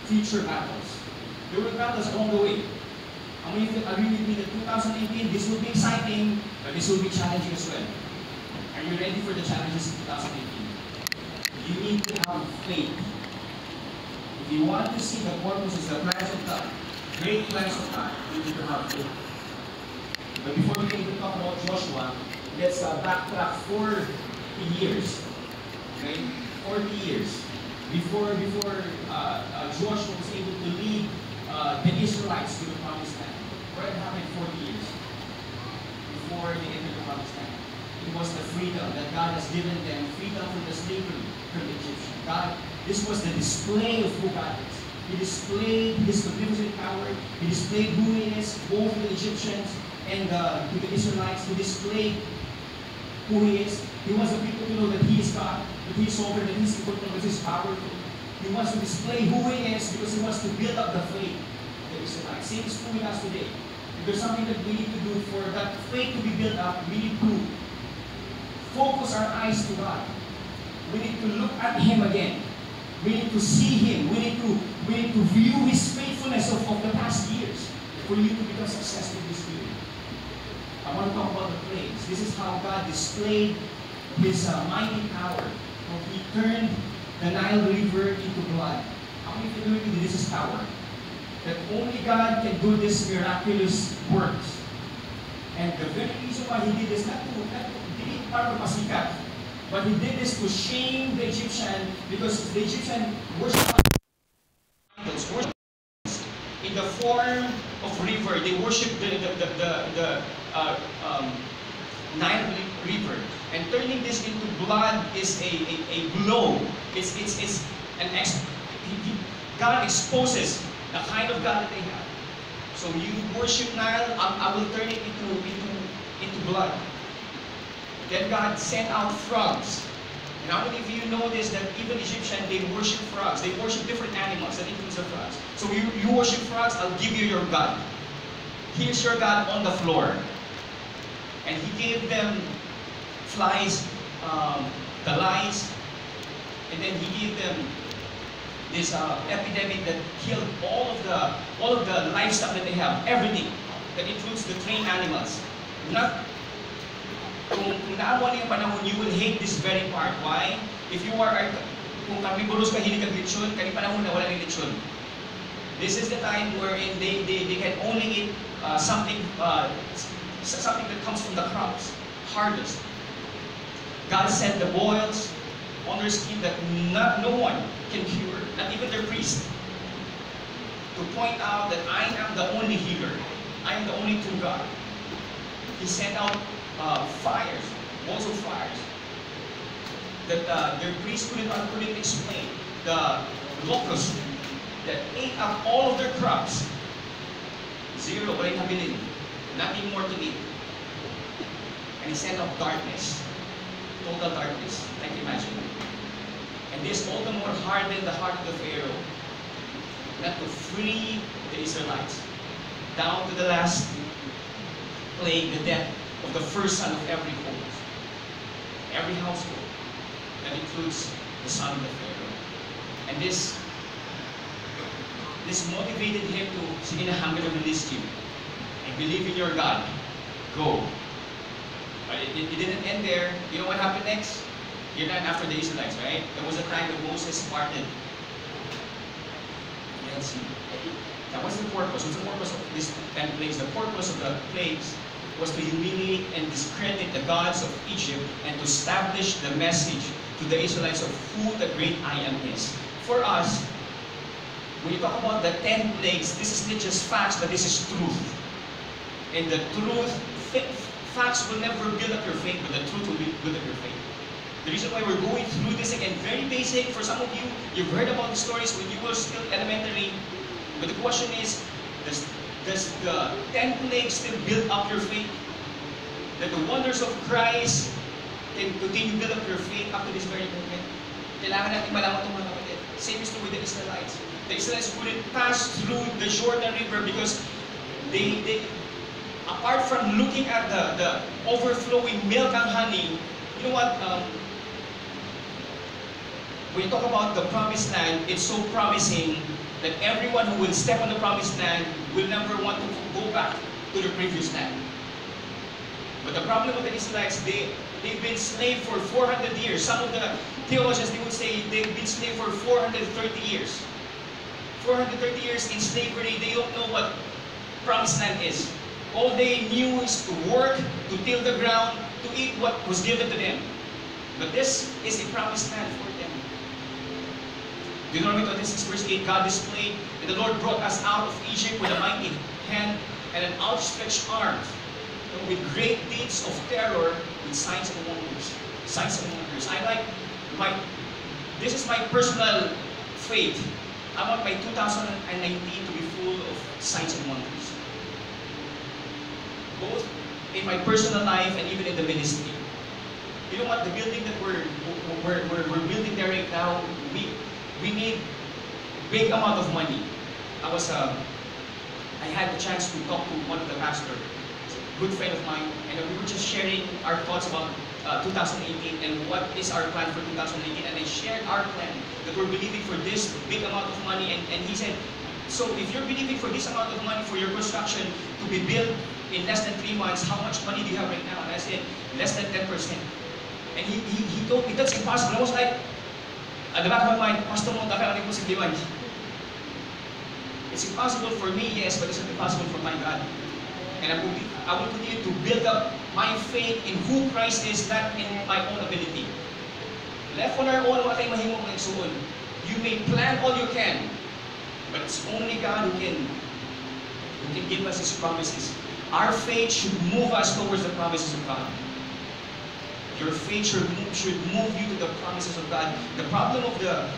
future battles. There were battles along the way. How many of you agree with me that 2018, this will be exciting, but this will be challenging as well? Are you ready for the challenges in 2018? You need to have faith. If you want to see the purposes, the plans of God, great plans of God, you need to have faith. But before we can talk about Joshua, let's backtrack 40 years. Okay? 40 years. Before Joshua was able to lead the Israelites to the Promised Land. What happened 40 years before they entered the Promised Land? It was the freedom that God has given them, freedom from the slavery from the Egyptians. This was the display of who God is. He displayed His magnificent power. He displayed who He is, both to the Egyptians and to the Israelites. He displayed who He is. He wants the people to know that He is God, that He is sovereign, that He is important, that He is powerful. He wants to display who He is because He wants to build up the faith of the Israelites. Same is true with us today. If there's something that we need to do for that faith to be built up, we need to focus our eyes to God. We need to look at Him again. We need to see Him. We need to view His faithfulness of the past years for you to become successful this year. I want to talk about the plagues. This is how God displayed His mighty power. He turned the Nile River into blood. How many of you know this is power? That only God can do this miraculous works. And the very reason why He did this, not para pasikat, but He did this to shame the Egyptian, because the Egyptian worship in the form of river. They worship the Nile River, and turning this into blood is a blow. God exposes the kind of God that they have. So you worship Nile, I will turn it into blood. Then God sent out frogs. And how many of you know this, that even Egyptian, they worship frogs. They worship different animals, that includes the frogs. So you worship frogs, I'll give you your God. Here's your God on the floor. And He gave them flies, the lice, and then He gave them this epidemic that killed all of the livestock that they have, everything. That includes the trained animals. Kung naawa niyo yung panahon, you will hate this very part. Why? If you are, kung carnivorous ka, hindi ka lechon, kani panahon na wala ng lechon. This is the time wherein they can only eat something that comes from the crops, harvest. God sent the boils on their skin that no one can cure, not even their priest, to point out that I am the only healer. I am the only true God. He sent out fires, balls of fires, that their priests couldn't explain. The locusts that ate up all of their crops. Zero, walang habilin. Nothing more to eat. And He sent out darkness. Total darkness. I can imagine. And this all the more hardened the heart of the Pharaoh not to free the Israelites. Down to the last plague, the death of the first son of every home, every household. That includes the son of the Pharaoh. And this motivated him to, sige na, I'm going to release you. And believe in your God. Go. But it didn't end there. You know what happened next? You're not after the Israelites, right? There was a time that Moses parted. Let's see. That was the purpose. What's the purpose of these 10 plagues? The purpose of the plagues was to humiliate and discredit the gods of Egypt and to establish the message to the Israelites of who the great I Am is. For us, when you talk about the 10 plagues, this is not just facts, but this is truth. And the truth, facts will never build up your faith, but the truth will build up your faith. The reason why we're going through this again, very basic. For some of you, you've heard about the stories when you were still elementary. But the question is, does the 10 plagues still build up your faith? That the wonders of Christ can continue to build up your faith up to this very moment? Kailangan natin malaman itong mga kapatid. Same is true with the Israelites. The Israelites couldn't pass through the Jordan River because they apart from looking at the overflowing milk and honey, you know what? when you talk about the promised land, it's so promising that everyone who will step on the promised land will never want to go back to the previous land. But the problem with the Israelites, they've been slaves for 400 years. Some of the theologians, they would say they've been slaves for 430 years. 430 years in slavery, they don't know what promised land is. All they knew is to work, to till the ground, to eat what was given to them. But this is a promised land for them. Deuteronomy 26 verse 8, God displayed that the Lord brought us out of Egypt with a mighty hand and an outstretched arm, with great deeds of terror, with signs and wonders. Signs and wonders. This is my personal faith. I want my 2019 to be full of signs and wonders. Both in my personal life and even in the ministry. You know what? The building that we're building there right now, we need big amount of money. I had the chance to talk to one of the pastors, a good friend of mine, and we were just sharing our thoughts about 2018 and what is our plan for 2018. And I shared our plan that we're believing for this big amount of money. And he said, so if you're believing for this amount of money for your construction to be built in less than 3 months, how much money do you have right now? And I said, less than 10%. And he told me, that's impossible. I was like, at the back of my mind, Pastor Mo, it's impossible for me, yes, but it's not impossible for my God. And I will continue to build up my faith in who Christ is, not in my own ability. Left on our own, what ay mahimo mga igsuon. You may plan all you can, but it's only God who can give us His promises. Our faith should move us towards the promises of God. Your faith should move you to the promises of God. The problem of the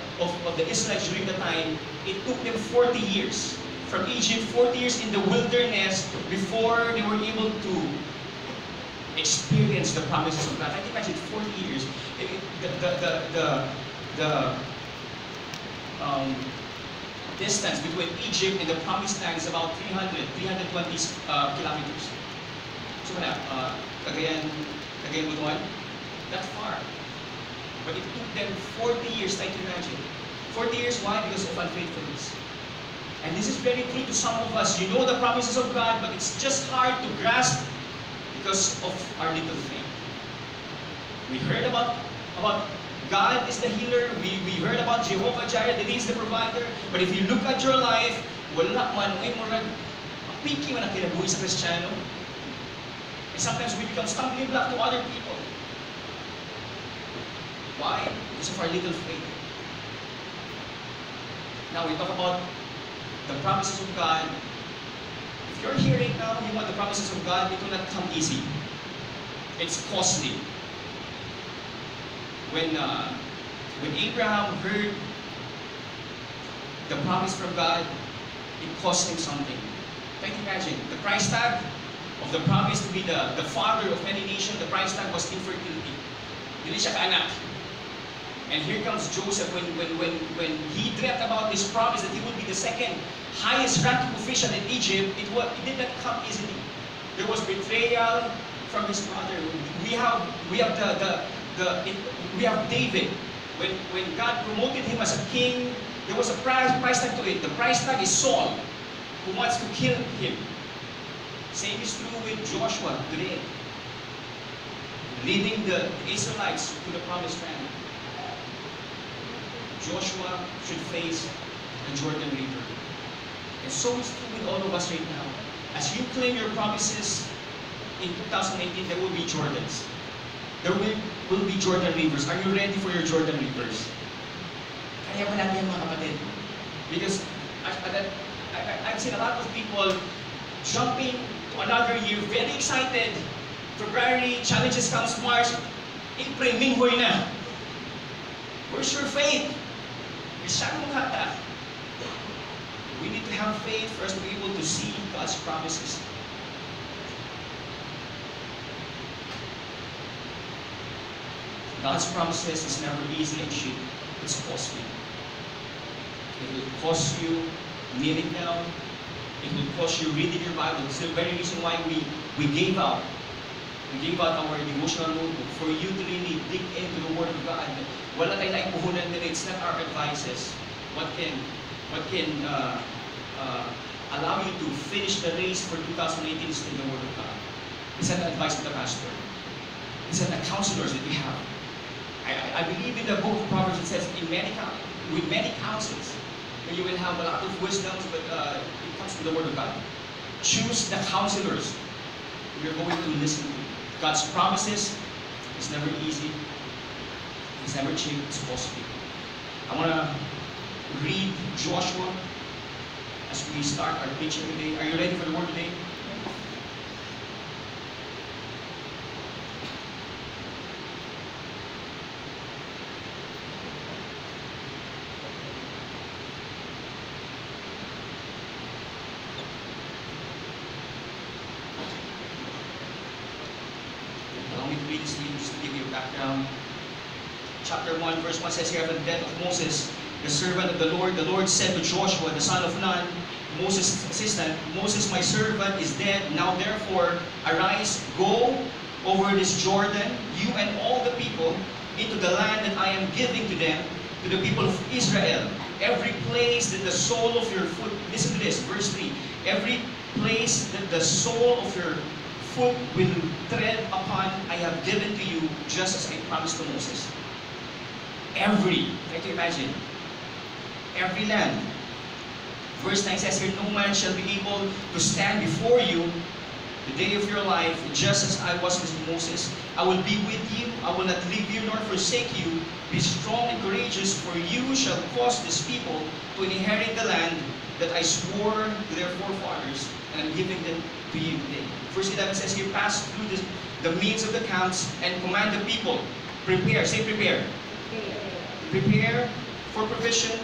Israelites during the time, it took them 40 years from Egypt, 40 years in the wilderness before they were able to experience the promises of God. I think I said 40 years. The distance between Egypt and the promised land is about 320 kilometers. So Cagayan, butuan, that far. But it took them 40 years, try to imagine. 40 years, why? Because of unfaithfulness. And this is very true to some of us. You know the promises of God, but it's just hard to grasp because of our little faith. We heard about God is the healer. We heard about Jehovah Jireh, that He is the provider. But if you look at your life, wala man, ay murag, picky man ang kinabuhi sa Kristiyano. And sometimes we become stumbling block to other people. Why? Because of our little faith. Now we talk about the promises of God. If you're here right now, you want the promises of God, it will not come easy. It's costly. When Abraham heard the promise from God, it cost him something. Can you imagine? The price tag of the promise to be the father of many nations, the price tag was infertility. Hindi siya kaanak. And here comes Joseph when he dreamt about this promise that he would be the second highest ranking official in Egypt. It did not come easily. There was betrayal from his brother. We have David. When God promoted him as a king, there was a price tag to it. The price tag is Saul, who wants to kill him. Same is true with Joshua today, leading the Israelites to the promised land. Joshua should face the Jordan River. And so is true with all of us right now. As you claim your promises in 2018, there will be Jordans. There will be Jordan Rivers. Are you ready for your Jordan Rivers? Kaya ba natin mga kapatid? Because I've seen a lot of people jumping to another year, very excited. February, challenges comes March, April, minghoy na. Where's your faith? We need to have faith for us to be able to see God's promises. God's promises is never easy and cheap. It's costly. It will cost you kneeling down. It will cost you reading your Bible. It's the very reason why we gave out We gave out our devotional notebook for you to really dig into the Word of God. Wala tayong naipuhunan nila. It's not our advices. What can allow you to finish the race for 2018 is in the Word of God. It's an advice of the pastor. It's an counselors that we have. I believe in the book of Proverbs. It says, with many counsels, you will have a lot of wisdoms, but it comes from the Word of God. Choose the counselors you're going to listen to. God's promises is never easy. It's never cheap. It's costly. I want to read Joshua as we start our preaching today. Are you ready for the word today? Allow me to read this to you just to give you a background. Chapter 1, verse 1 says here, after the death of Moses, the servant of the Lord said to Joshua, the son of Nun, Moses' assistant, Moses, my servant, is dead. Now therefore, arise, go over this Jordan, you and all the people, into the land that I am giving to them, to the people of Israel. Every place that the sole of your foot, listen to this, verse 3, every place that the sole of your foot will tread upon, I have given to you, just as I promised to Moses. Try to imagine, every land. Verse 9 says here, no man shall be able to stand before you the day of your life, just as I was with Moses. I will be with you, I will not leave you nor forsake you. Be strong and courageous, for you shall cause this people to inherit the land that I swore to their forefathers, and I'm giving them to you today. Verse 11 says here, pass through the means of the camps and command the people. Prepare, say prepare. Prepare for provision,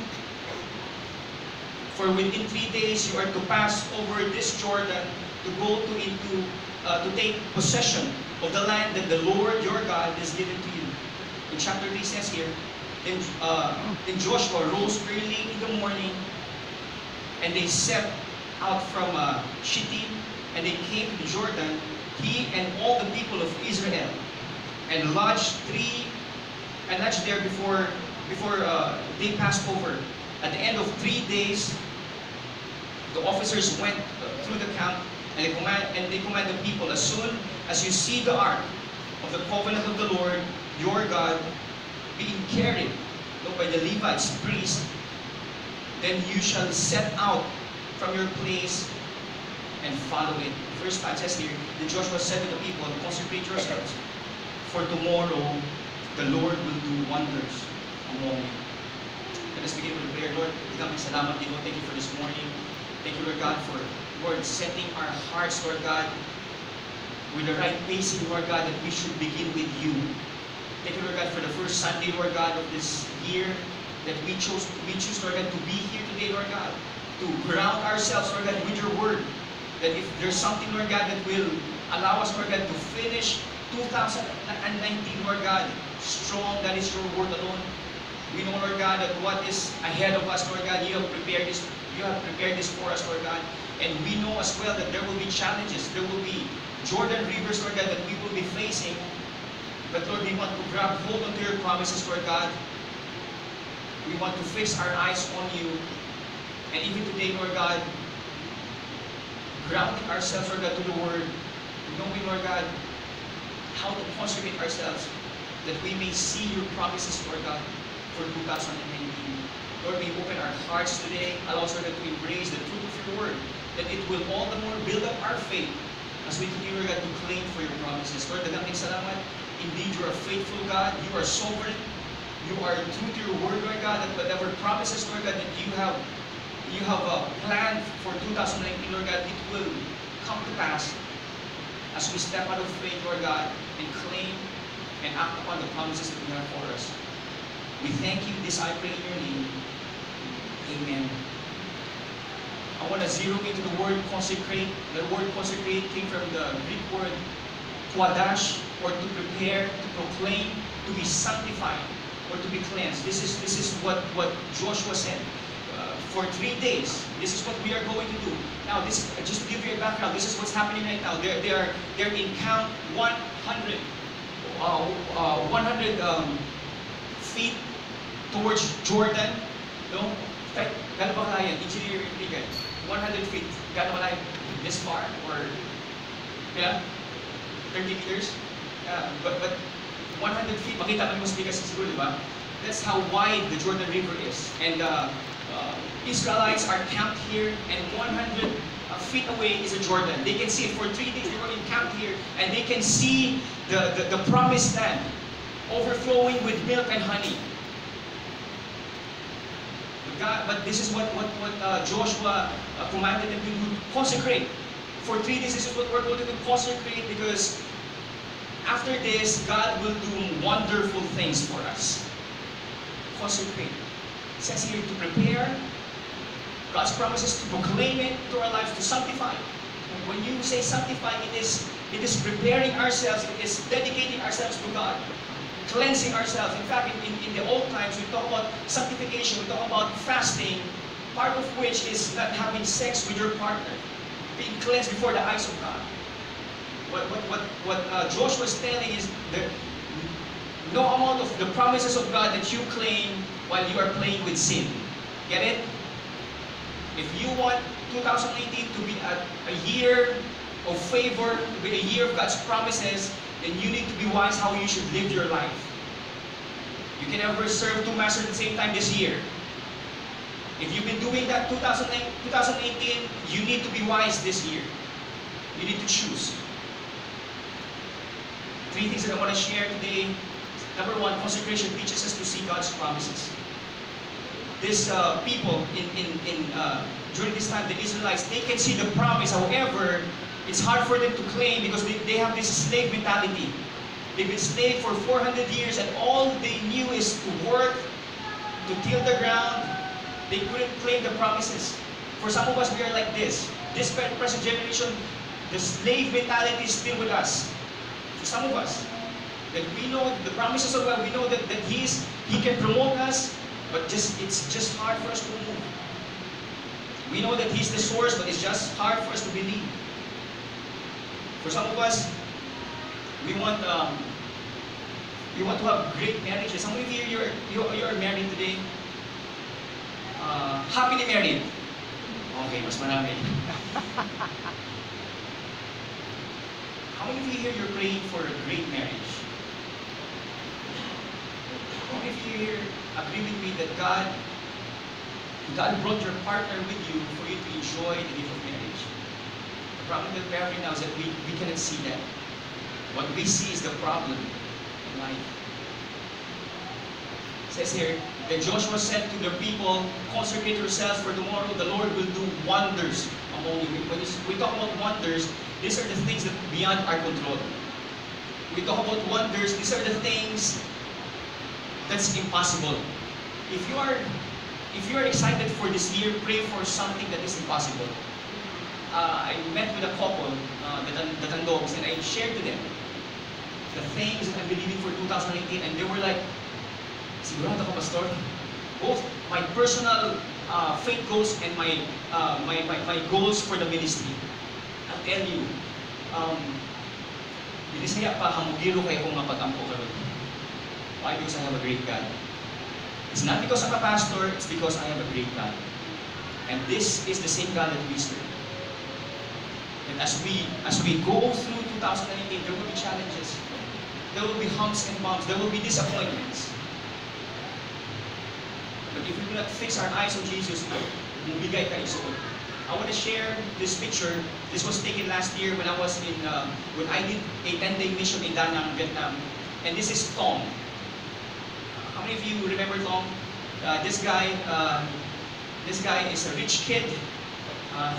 for within 3 days you are to pass over this Jordan to go to take possession of the land that the Lord your God has given to you. In chapter 3 says here, then Joshua rose early in the morning, and they set out from Shittim, and they came to the Jordan, he and all the people of Israel, and lodged there before they passed over. At the end of 3 days, the officers went through the camp, and they command the people, as soon as you see the ark of the covenant of the Lord your God being carried by the Levites, priests, then you shall set out from your place and follow it. Verse 5 says here, then Joshua said to the people, consecrate yourselves, for tomorrow the Lord will do wonders among you. Let us begin with prayer. Lord, kami salamat din, Lord. Thank you for this morning. Thank you, Lord God, for, Lord, setting our hearts, Lord God, with the right pacing, Lord God, that we should begin with you. Thank you, Lord God, for the first Sunday, Lord God, of this year, that we choose, Lord God, to be here today, Lord God, to ground ourselves, Lord God, with your word. That if there's something, Lord God, that will allow us, Lord God, to finish 2019, Lord God, strong, that is your word alone. We know, Lord God, that what is ahead of us, Lord God, you have prepared this for us, Lord God. And we know as well that there will be challenges, there will be Jordan rivers, Lord God, that we will be facing. But Lord, we want to grab hold onto your promises, Lord God. We want to fix our eyes on you. And even today, Lord God, grounding ourselves, Lord God, to the word, knowing, Lord God, how to consecrate ourselves, that we may see your promises, Lord God, for 2019. Lord, we open our hearts today, allow us, Lord, to embrace the truth of your word, that it will all the more build up our faith as we continue, Lord God, to claim for your promises. Lord, daghang salamat. Indeed, you are a faithful God. You are sovereign. You are true to your word, Lord God, that whatever promises, Lord God, that you have planned for 2019, Lord God, it will come to pass as we step out of faith, Lord God, and claim and act upon the promises that you have for us. We thank you. This I pray in your name. Amen. I want to zero into the word consecrate. The word consecrate came from the Greek word quadash, or to prepare, to proclaim, to be sanctified, or to be cleansed. This is what Joshua said. for 3 days. This is what we are going to do. Now, this just to give you a background, this is what's happening right now. They're in count 100 feet towards Jordan. No? Kahit gano'n ba kaya? Engineer, 100 feet. Gano'n ba kaya? This far? Or, yeah? 30 meters? But 100 feet, makita mo mas bigas siguro, di ba? That's how wide the Jordan River is. And Israelites are camped here, and 100 feet away is a Jordan. They can see it for 3 days. They were camped here, and they can see the promised land overflowing with milk and honey. But this is what Joshua commanded them to do: consecrate. For 3 days, this is what we're going to do: consecrate, because after this, God will do wonderful things for us. Consecrate. It says here to prepare. God's promises to proclaim it to our lives, to sanctify. When you say sanctify, it is preparing ourselves, it is dedicating ourselves to God, cleansing ourselves. In fact, in the old times, we talk about sanctification, we talk about fasting, part of which is not having sex with your partner, being cleansed before the eyes of God. What Joshua is telling is that no amount of the promises of God that you claim while you are playing with sin. Get it? If you want 2018 to be a year of favor, to be a year of God's promises, then you need to be wise how you should live your life. You can never serve two masters at the same time this year. If you've been doing that 2018, you need to be wise this year. You need to choose. 3 things that I want to share today. Number 1, consecration teaches us to see God's promises. These people during this time, the Israelites, they can see the promise. However, it's hard for them to claim because they have this slave mentality. They've been slave for 400 years, and all they knew is to work, to till the ground. They couldn't claim the promises. For some of us, we are like this. This present generation, the slave mentality is still with us. For some of us, that we know the promises of God, we know that He can promote us, but it's just hard for us to move. We know that He's the source, but it's just hard for us to believe. For some of us, we want to have great marriages. Some of you you're married today. Happily married. Okay, mas marami. How many of you here you're praying for a great marriage? How many of you here agree with me that God brought your partner with you for you to enjoy the gift of marriage? The problem that we have right now is that we cannot see that. What we see is the problem in life. It says here that Joshua said to the people, consecrate yourselves, for tomorrow the Lord will do wonders among you. When we talk about wonders, these are the things that beyond our control. We talk about wonders, these are the things that's impossible. If you are excited for this year, pray for something that is impossible. I met with a couple, the Tandogs, and I shared to them the things that I'm believing for 2018, and they were like, sigurado ka, Pastor? Both my personal faith goals and my goals for the ministry. I'll tell you, binisaya pa hamugiro kayo kung mapagampo karon. Why? Because I have a great God. It's not because I'm a pastor, it's because I have a great God. And this is the same God that we serve. And as we go through 2018, there will be challenges. There will be humps and bumps. There will be disappointments. But if we do not fix our eyes on Jesus, mubigay ka isuot. I want to share this picture. This was taken last year when I was when I did a 10-day mission in Da Nang, Vietnam. And this is Tom. How many of you remember Tom? This guy is a rich kid.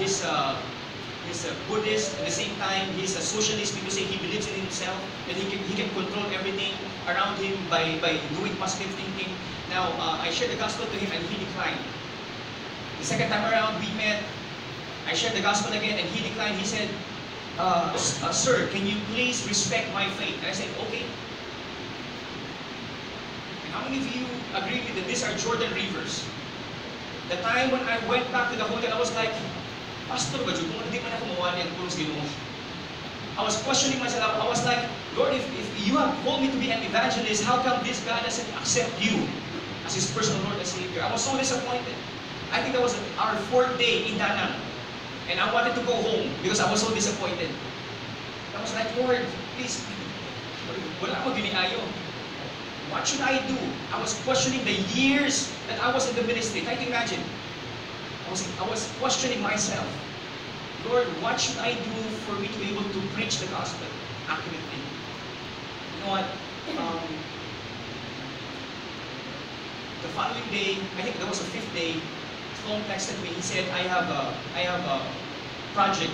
He's a Buddhist. At the same time, he's a socialist because he believes in himself, that he can control everything around him by doing positive thinking. Now, I shared the gospel to him and he declined. The second time around, we met. I shared the gospel again and he declined. He said, sir, can you please respect my faith? And I said, okay. And how many of you agree with that these are Jordan rivers? The time when I went back to the hotel, I was like, Pastor ba, kung hindi man ako mawali ang pulos Ginoo. I was questioning myself. I was like, Lord, if you have called me to be an evangelist, how come this guy doesn't accept you as his personal Lord and Savior? I was so disappointed. I think that was our 4th day in Danang. And I wanted to go home because I was so disappointed. I was like, Lord, please, wala ko giniayo. What should I do? I was questioning the years that I was in the ministry. Try to imagine. I was questioning myself. Lord, what should I do for me to be able to preach the gospel accurately? You know what? The following day, I think that was the 5th day, Tom texted me. He said, I have a project,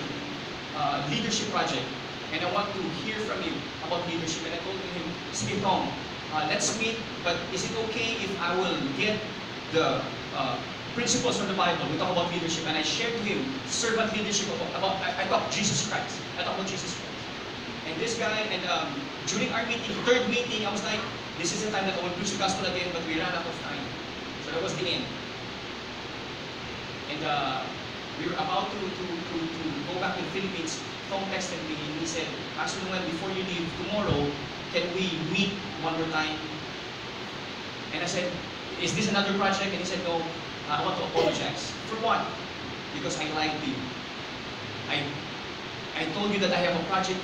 leadership project, and I want to hear from you about leadership. And I told him, sige Tom, let's meet, but is it okay if I will get the principles from the Bible? We talk about leadership, and I shared to him servant leadership I talked Jesus Christ. I talked about Jesus Christ. And this guy, and during our meeting, 3rd meeting, I was like, this is the time that I will preach the gospel again, but we ran out of time. So that was the end. And we were about to go back to the Philippines. Tom texted me and he said, Pastor Noel, before you leave tomorrow, can we meet one more time? And I said, is this another project? And he said, no. I want to apologize. For what? Because I lied to you. I told you that I have a project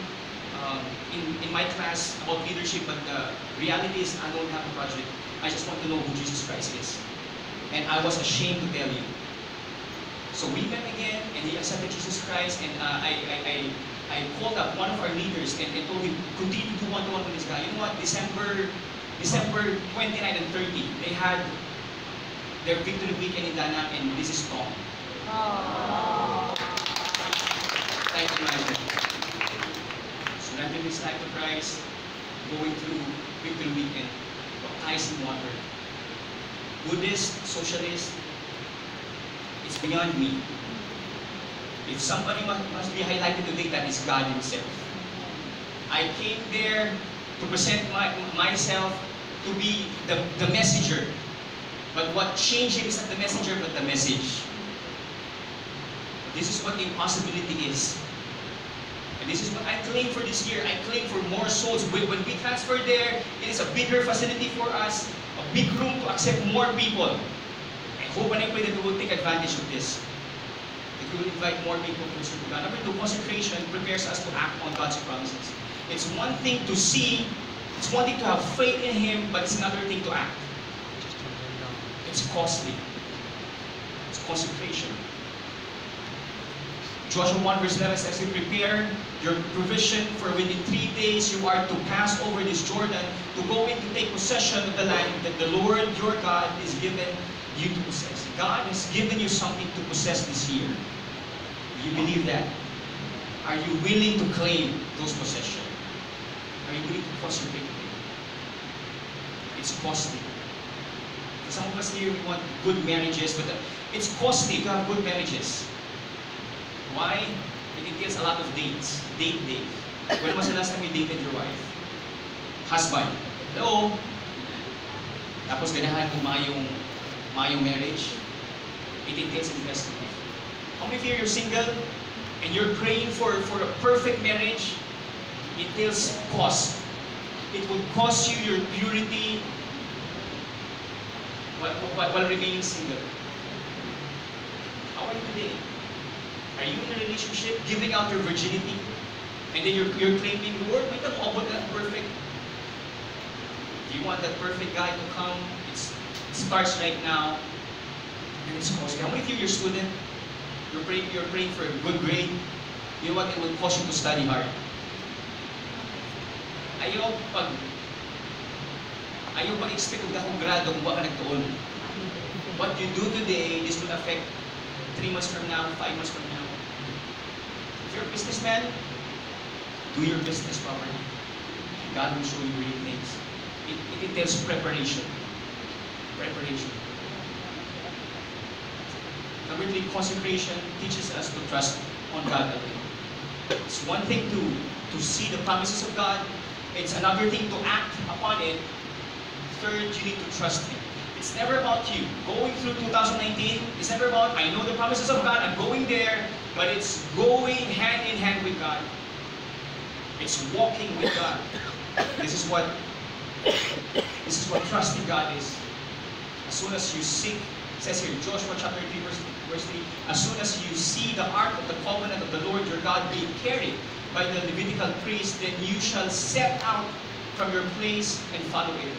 in my class about leadership, but the reality is I don't have a project. I just want to know who Jesus Christ is. And I was ashamed to tell you. So we met again, and he accepted Jesus Christ, and I called up one of our leaders and told him, continue to do one-to-one with this guy. You know what? December 29 and 30, they had their victory weekend in Danang, and this is Tom. Thank you, Imagine. Surrendering his life to Christ, going through victory weekend, baptized in water. Buddhist, socialist, it's beyond me. If somebody must be highlighted today, that is God Himself. I came there to present myself to be the messenger. But what changed him is not the messenger, but the message. This is what impossibility is. And this is what I claim for this year. I claim for more souls. When we transfer there, it is a bigger facility for us, a big room to accept more people. I hope and I pray that we will take advantage of this. That we will invite more people to serve God. Number 2, consecration prepares us to act on God's promises. It's one thing to see, it's one thing to have faith in Him, but it's another thing to act. It's costly. It's consecration. Joshua 1 verse 11 says, prepare your provision, for within 3 days you are to pass over this Jordan to go in to take possession of the land that the Lord your God is given you to possess. God has given you something to possess this year. Do you believe that? Are you willing to claim those possessions? Are you willing to consecrate them? It's costly. Some of us here, we want good marriages, but it's costly to have good marriages. Why? It entails a lot of dates. Date. When was the last time you dated your wife? Husband. Hello? Tapos ganahan mo mayong marriage. It entails investment. How many of you are single and you're praying for a perfect marriage? It entails cost. It will cost you your purity, while remaining single. How are you today? Are you in a relationship, giving out your virginity, and then you're claiming, Lord, may tamo that perfect? Do you want that perfect guy to come? It starts right now, and it's costly. How many of you, you're a student, you're praying for a good grade? You know what? It will cost you to study hard. Ayaw mag-expect kung akong grado kung baka nagtuon. What you do today, this will affect 3 months from now, 5 months from now. If you're a businessman, do your business properly. God will show you great things. It entails preparation. Preparation. Number 3, consecration teaches us to trust on God alone. It's one thing to see the promises of God. It's another thing to act upon it. Third, you need to trust Him. It's never about you. Going through 2019, it's never about, I know the promises of God, I'm going there, but it's going hand in hand with God. It's walking with God. This is what trusting God is. As soon as you seek, it says here, Joshua chapter 3, verse 3, as soon as you see the ark of the covenant of the Lord your God being carried by the Levitical priest, then you shall set out from your place and follow it.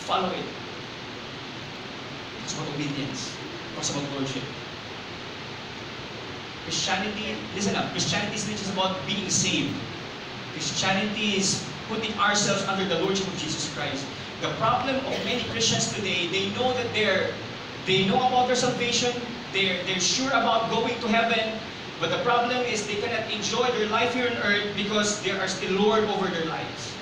Follow it. It's about obedience. It's about lordship. Christianity, listen up, Christianity is not just about being saved. Christianity is putting ourselves under the lordship of Jesus Christ. The problem of many Christians today, they know that they know about their salvation, they're sure about going to heaven, but the problem is they cannot enjoy their life here on earth because they are still Lord over their lives.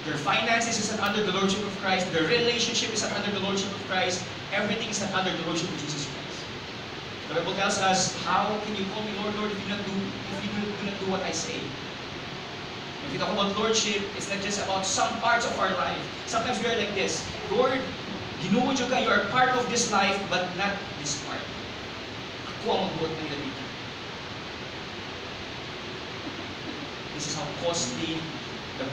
Their finances is not under the lordship of Christ, their relationship is not under the lordship of Christ, everything is not under the lordship of Jesus Christ. The Bible tells us, how can you call me Lord, Lord, if you do not do what I say? If we talk about lordship, it's not just about some parts of our life. Sometimes we are like this, Lord, ginuod ka, you are part of this life, but not this part. Ako ang magbuot ng dito. This is how costly the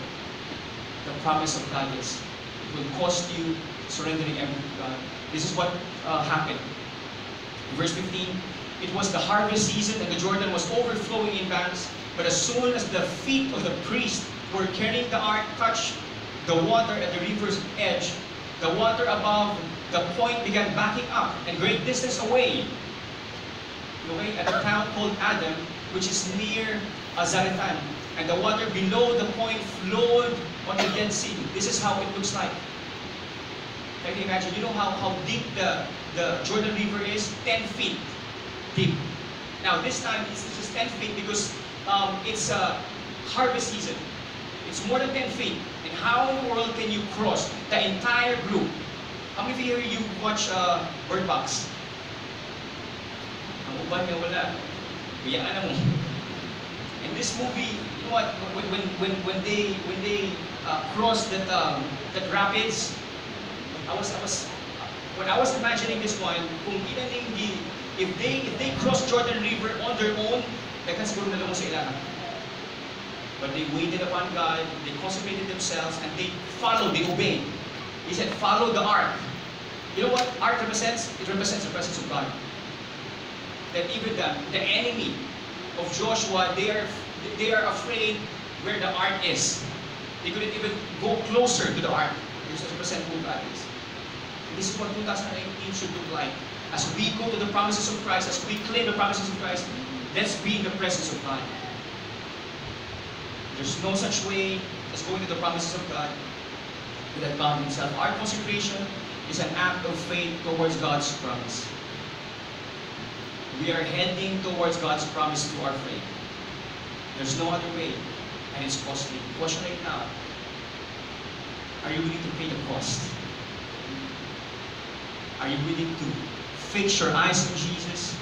promise of God is. It will cost you surrendering everything to God. This is what happened. In verse 15, it was the harvest season and the Jordan was overflowing in banks. But as soon as the feet of the priest who were carrying the ark touched the water at the river's edge, the water above the point began backing up and great distance away at a town called Adam, which is near Zarethan. And the water below the point flowed on the Dead Sea. This is how it looks like. Can you imagine? You know how deep the Jordan River is? 10 feet deep. Now this time it's just 10 feet because it's a harvest season. It's more than 10 feet. And how in the world can you cross the entire group? How many of you here watch Bird Box? Ang uban nga wala. Biyaan na mo. In this movie, you know what? When they cross that rapids, when I was imagining this one, kung if they cross Jordan River on their own, dagan siguro na lang sa ilaha. But they waited upon God, they consecrated themselves, and they followed, they obeyed. He said, follow the ark. You know what ark represents? It represents the presence of God. That even the enemy of Joshua, they are afraid where the ark is. They couldn't even go closer to the ark because it represents who God is. And this is what 2019 should look like. As we go to the promises of Christ, as we claim the promises of Christ, let's be in the presence of God. There's no such way as going to the promises of God without God Himself. Our consecration is an act of faith towards God's promise. We are heading towards God's promise through our faith. There's no other way, and it's costly. The question right now, are you willing to pay the cost? Are you willing to fix your eyes on Jesus?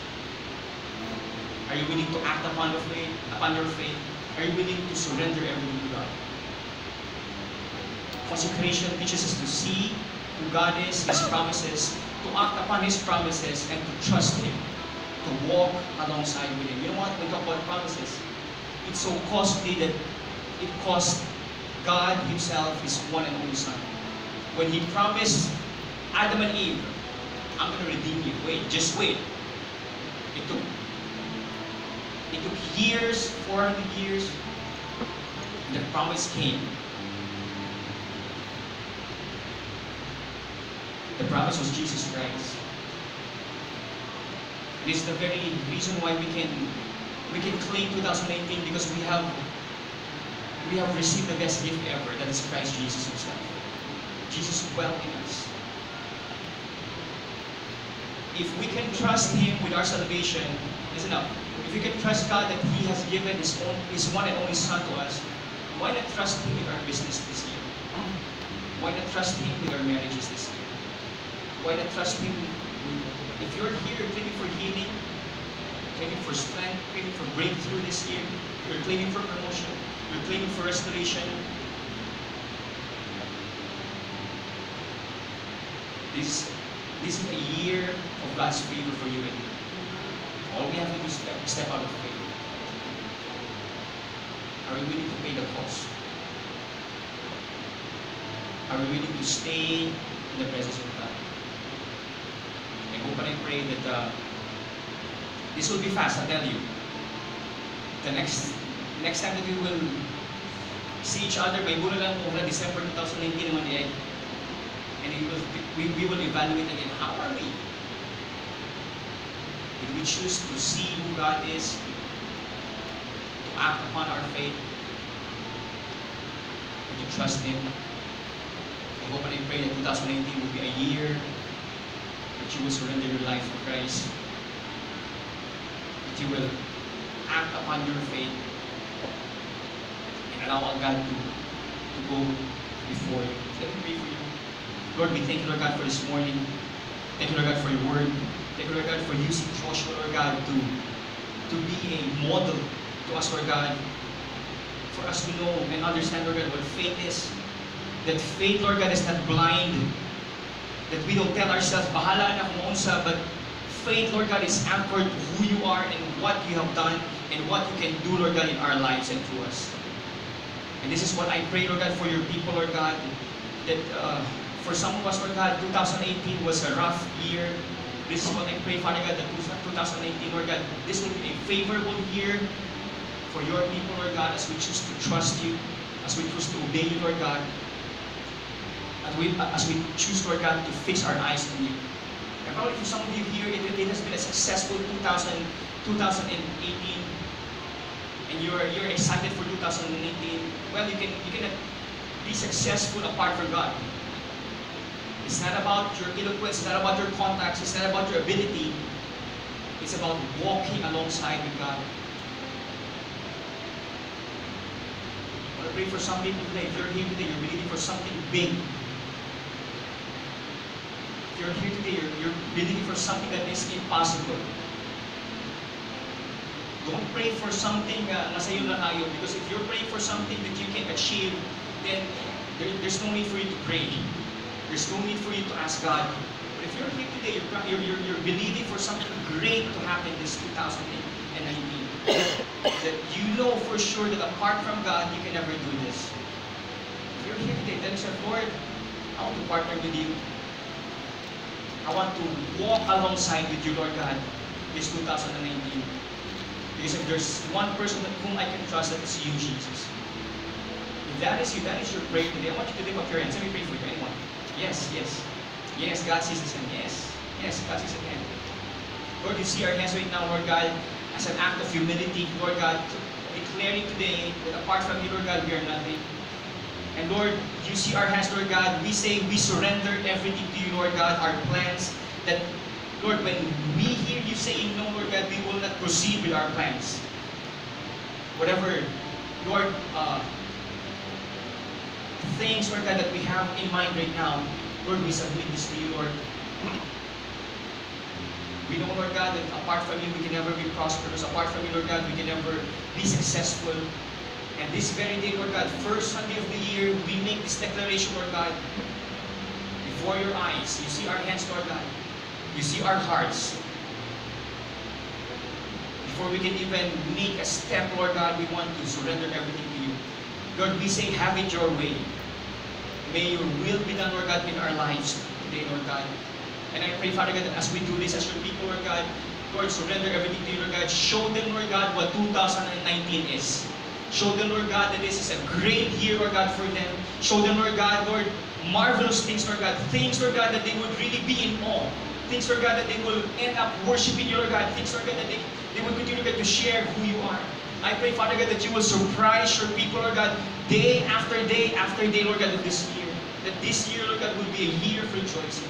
Are you willing to act upon your faith? Are you willing to surrender everything to God? Consecration teaches us to see who God is, His promises, to act upon His promises, and to trust Him, to walk alongside with Him. You know what? When we talk about promises, it's so costly that it cost God Himself, His one and only Son. When He promised Adam and Eve, I'm going to redeem you. Wait, just wait. It took years, 400 years, and the promise came. The promise was Jesus Christ. This is the very reason why we can claim 2019, because we have received the best gift ever, that is Christ Jesus Himself. Jesus dwelt in us. If we can trust Him with our salvation, listen up. If we can trust God that He has given His one and only Son to us, why not trust Him with our business this year? Why not trust Him with our marriages this year? Why not trust Him? If you're here claiming for healing, claiming for strength, claiming for breakthrough this year, you're claiming for promotion, you're claiming for restoration, This is a year of God's favor for you and me. All we have to do is step out of faith. Are we willing to pay the cost? Are we willing to stay in the presence of God? I hope and I pray that this will be fast, I tell you. The next time that we will see each other, may mula lang mula December 2019 naman eh. And we will evaluate again, how are we? Did we choose to see who God is, to act upon our faith, and to trust Him? I hope and I pray that 2019 will be a year that you will surrender your life to Christ, that you will act upon your faith, and allow God to go before you. Let me pray for you. Lord, we thank you, Lord God, for this morning. Thank you, Lord God, for your word. Thank you, Lord God, for using Joshua, Lord God, to be a model to us, Lord God, for us to know and understand, Lord God, what faith is. That faith, Lord God, is not blind. That we don't tell ourselves, bahala na kung unsa, but faith, Lord God, is anchored to who you are and what you have done and what you can do, Lord God, in our lives and through us. And this is what I pray, Lord God, for your people, Lord God, that for some of us, Lord God, 2018 was a rough year. This is what I pray, Father God, that 2018, Lord God, this will be a favorable year for your people, Lord God, as we choose to trust you, as we choose to obey you, Lord God, as we choose, Lord God, to fix our eyes on you. And probably for some of you here, it has been a successful 2018, and you're excited for 2018. Well, you cannot be successful apart from God. It's not about your eloquence, it's not about your contacts, it's not about your ability. It's about walking alongside with God. I want to pray for some people today. If you're here today, you're believing for something big. If you're here today, you're believing for something that is impossible. Don't pray for something nasa iyo na tayo, because if you're praying for something that you can achieve, then there's no need for you to pray. There's no need for you to ask God. But if you're here today, you're believing for something great to happen this 2019, that you know for sure that apart from God, you can never do this. If you're here today, then you say, Lord, I want to partner with you. I want to walk alongside with you, Lord God, this 2019. Because if there's one person whom I can trust, that is you, Jesus. If that is you, that is your prayer today, I want you to lift up your hands. Let me pray for you. Anyone? Yes, yes. Yes, God sees this hand. Yes. Yes, God sees the hand. Lord, you see our hands right now, Lord God, as an act of humility, Lord God, declaring today that apart from you, Lord God, we are nothing. And Lord, you see our hands, Lord God, we say we surrender everything to you, Lord God, our plans, that, Lord, when we hear you saying no, Lord God, we will not proceed with our plans. Whatever, Lord, things, Lord God, that we have in mind right now, Lord, we submit this to you, Lord. We know, Lord God, that apart from you, we can never be prosperous. Apart from you, Lord God, we can never be successful. And this very day, Lord God, first Sunday of the year, we make this declaration, Lord God, before your eyes. You see our hands, Lord God. You see our hearts. Before we can even make a step, Lord God, we want to surrender everything to you. Lord, we say, have it your way. May your will be done, Lord God, in our lives today, Lord God. And I pray, Father God, that as we do this, as your people, Lord God, Lord, surrender everything to you, Lord God. Show them, Lord God, what 2019 is. Show them, Lord God, that this is a great year, Lord God, for them. Show them, Lord God, Lord, marvelous things, Lord God. Things, Lord God, that they would really be in awe. Things, Lord God, that they will end up worshiping you, Lord God. Things, Lord God, that they will continue, Lord God, to share who you are. I pray, Father God, that you will surprise your people, Lord God, day after day, Lord God, of this year. That this year, Lord God, will be a year for rejoicing.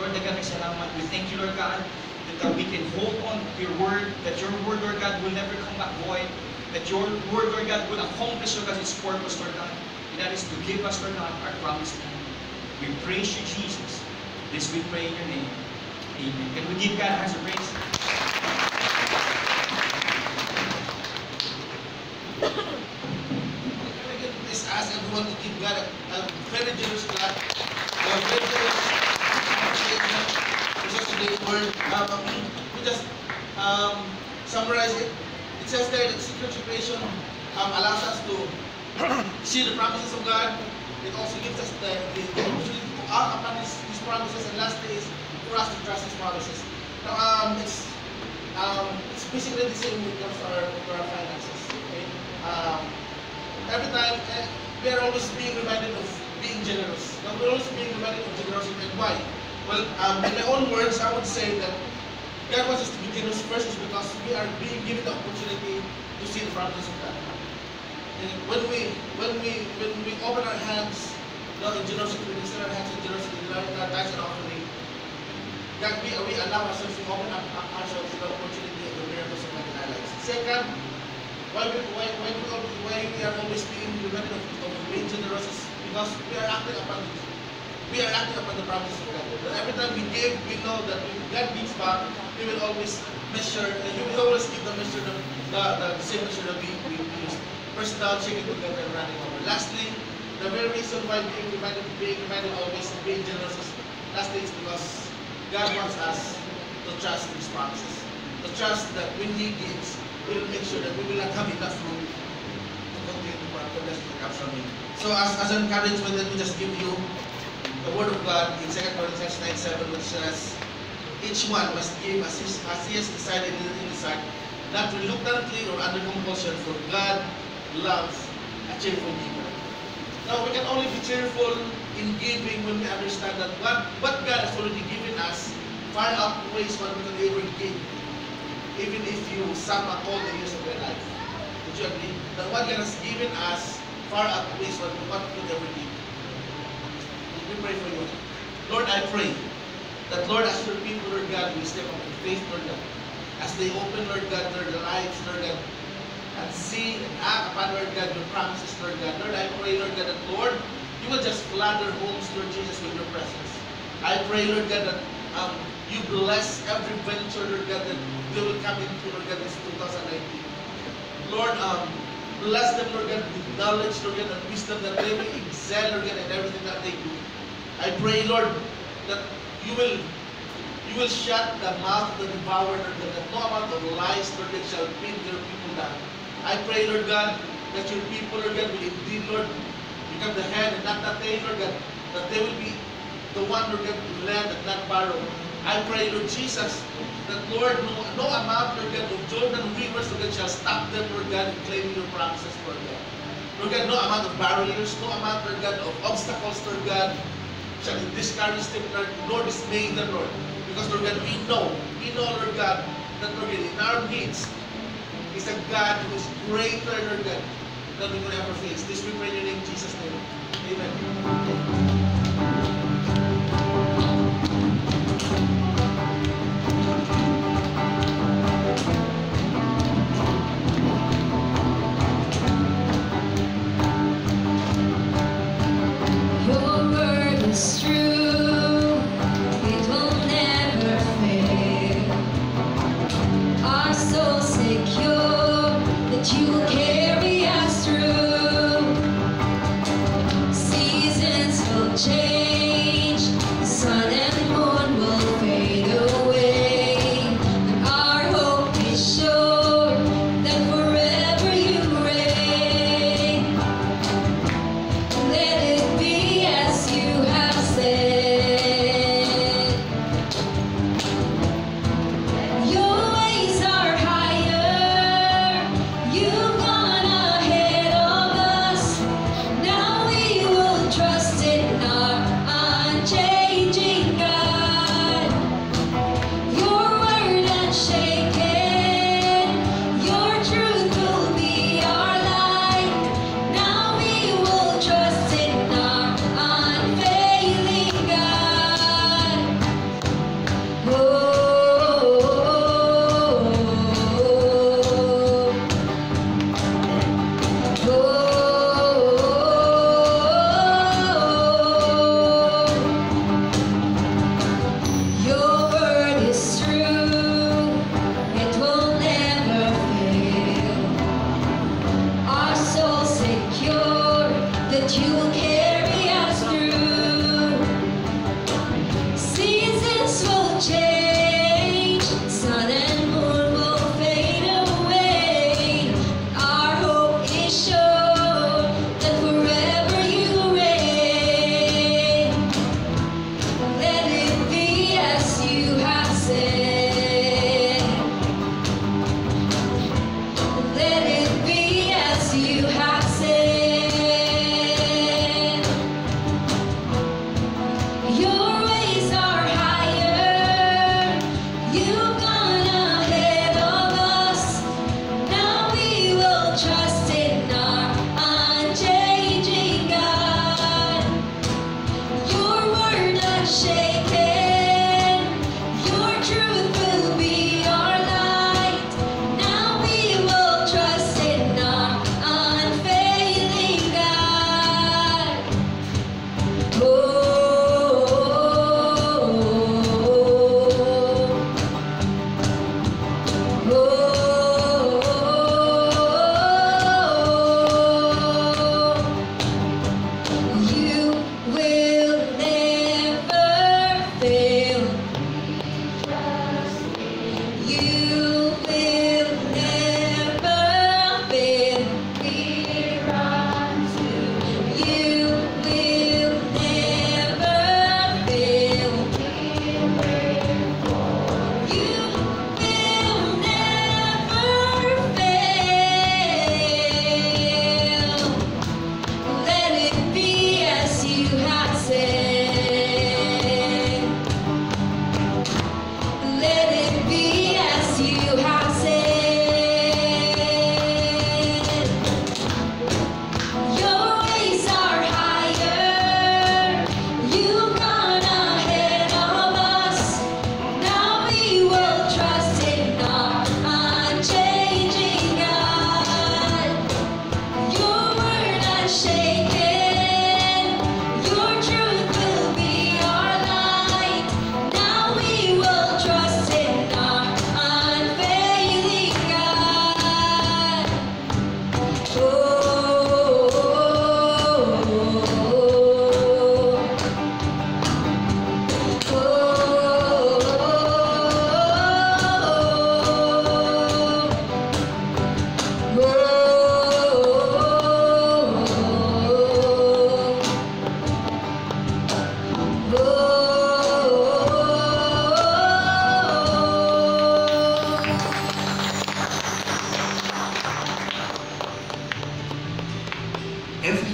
Lord, nagkakagsalamat. We thank you, Lord God, that we can hold on to your word, that your word, Lord God, will never come back void, that your word, Lord God, will accomplish, Lord God, its purpose, Lord God, and that is to give us, Lord God, our promised land. We praise you, Jesus. This we pray in your name. Amen. Can we give God a hands of praise? Please ask everyone to give God a very generous clap. A very generous summarize it, it says there that secret creation allows us to see the promises of God. It also gives us the opportunity to act upon His promises, and lastly is for us to trust His promises. Now, it's basically the same when it comes to our finances. Okay? Every time, we are always being reminded of being generous. Now, we're always being reminded of generosity. And why? Well, in my own words, I would say that God wants us to be generous first is because we are being given the opportunity to see the promises of God. And when we open our hands, in generosity, we extend our hands in generosity, in our tithes and offering, God, we allow ourselves to open up ourselves to the opportunity of the miracles of God in our lives. Second, why we are always being reminded of being generous is because we are acting upon the promises of God. But every time we give, we know that when God gives back, He will always measure, and He will always give the measure, the same measure that we use. First down, shaking together, and running over. Lastly, the very reason why being reminded always of being generous is, lastly, is because God wants us to trust His promises. To trust that when He gives, He will make sure that we will not have enough room to continue to bless what comes from Him. So as an encouragement, let me just give you the Word of God in 2 Corinthians 9:7, which says, each one must give as he has decided in his heart, not reluctantly or under compulsion, for God loves a cheerful giver. Now, we can only be cheerful in giving when we understand that what God has already given us far outweighs what we can ever give, even if you sum up all the years of your life. Would you agree? That what God has given us far outweighs what we could ever give. Let me pray for you. Lord, I pray that, Lord, as your people, Lord God, we step up in faith, Lord God, as they open, Lord God, their lives, Lord God, and see and act upon, Lord God, your promises, Lord God. Lord, I pray, Lord God, that, Lord, you will just flood their homes, Lord Jesus, with your presence. I pray, Lord God, that you bless every venture, Lord God, that they will come into, Lord God, this 2019. Lord, bless them, Lord God, with knowledge, Lord God, and wisdom, that they will excel, Lord God, in everything that they do. I pray, Lord, that you will shut the mouth of the devourer, Lord God, that no amount of lies, Lord God, shall bring your people down. I pray, Lord God, that your people, Lord God, will indeed, Lord, become the head and not the tail, Lord God, that they will be the one, Lord God, to lend and not borrow. I pray, Lord Jesus, that, Lord, no amount, Lord God, of Jordan rivers, Lord God, shall stop them, Lord God, in claiming your promises, Lord God. Lord God, no amount of barriers, no amount, Lord God, of obstacles, Lord God, shall discourage them, Lord, nor dismay them, Lord. Because, Lord God, we know, Lord God, that, Lord God, in our midst is a God who is greater, Lord God, than we could ever face. This we pray in your name, Jesus' name. Amen. Your ways are higher. You've gone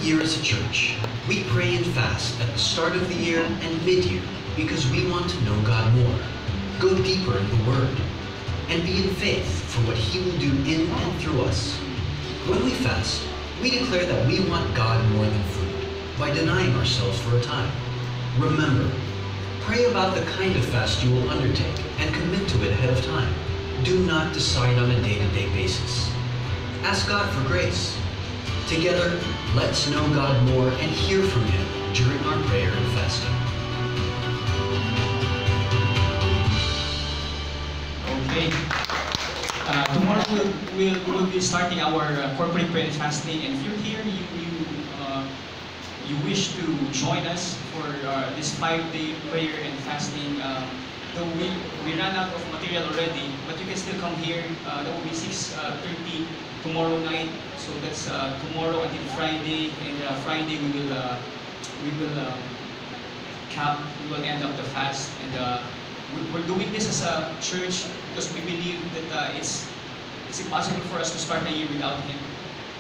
year as a church, we pray and fast at the start of the year and mid-year because we want to know God more, go deeper in the Word, and be in faith for what He will do in and through us. When we fast, we declare that we want God more than food by denying ourselves for a time. Remember, pray about the kind of fast you will undertake and commit to it ahead of time. Do not decide on a day-to-day basis. Ask God for grace. Together, let's know God more and hear from Him during our prayer and fasting. Okay. Tomorrow we'll be starting our corporate prayer and fasting, and if you're here, you wish to join us for this 5-day prayer and fasting. Though we ran out of material already, but you can still come here. That will be 6:30 tomorrow night. So that's tomorrow until Friday, and Friday we will cap. We will end up the fast, and we're doing this as a church because we believe that it's impossible for us to start a year without Him.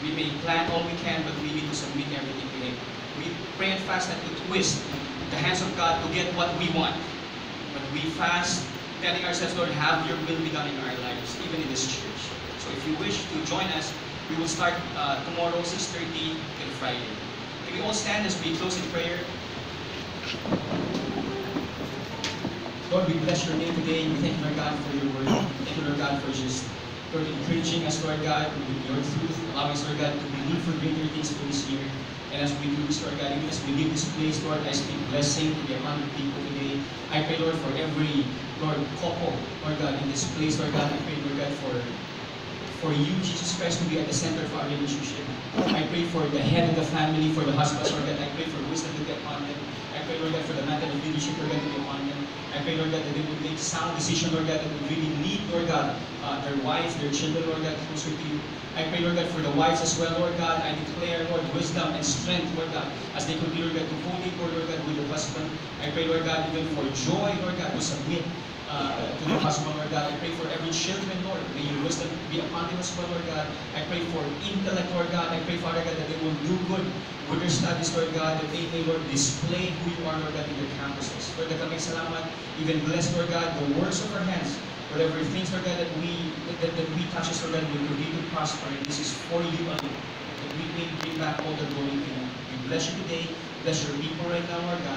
We may plan all we can, but we need to submit everything to Him. We pray and fast and to twist the hands of God to get what we want. But we fast, telling ourselves, Lord, have your will be done in our lives, even in this church. So if you wish to join us, we will start tomorrow, 6:30 till Friday. Can we all stand as we close in prayer? Lord, we bless your name today. We thank you, Lord God, for your word. Thank you, Lord God, for just encouraging us, Lord God, with your truth, allowing us, Lord God, to believe for greater things for this year. And as we do this, Lord God, even as we leave this place, Lord, I speak blessing to the 100 people today. I pray, Lord, for every, Lord, couple, Lord God, in this place, Lord God, I pray, Lord God, for you, Jesus Christ, to be at the center of our relationship. I pray for the head of the family, for the husbands, Lord God. I pray for wisdom to be upon them. I pray, Lord God, for the matter of leadership, Lord God, to be upon them. I pray, Lord God, that they would make sound decisions, Lord God, that would really lead, Lord God, their wives, their children, Lord God, closer to you. I pray, Lord God, for the wives as well, Lord God. I declare, Lord, wisdom and strength, Lord God, as they continue, Lord God, to hold it, Lord God, with your husband. I pray, Lord God, even for joy, Lord God, to submit to the husband, Lord God. I pray for every children, Lord, may your wisdom be upon them as well, Lord God. I pray for intellect, Lord God. I pray, Father God, that they will do good with their studies, Lord God, that they may, Lord, display who you are, Lord God, in their campuses. Lord God, kami salamat. Even bless, Lord God, the works of our hands. Whatever things, Lord God, that we touch, Lord God, will continue to prosper. And this is for you alone. That we may bring back all the glory to you. We bless you today. Bless your people right now, Lord God.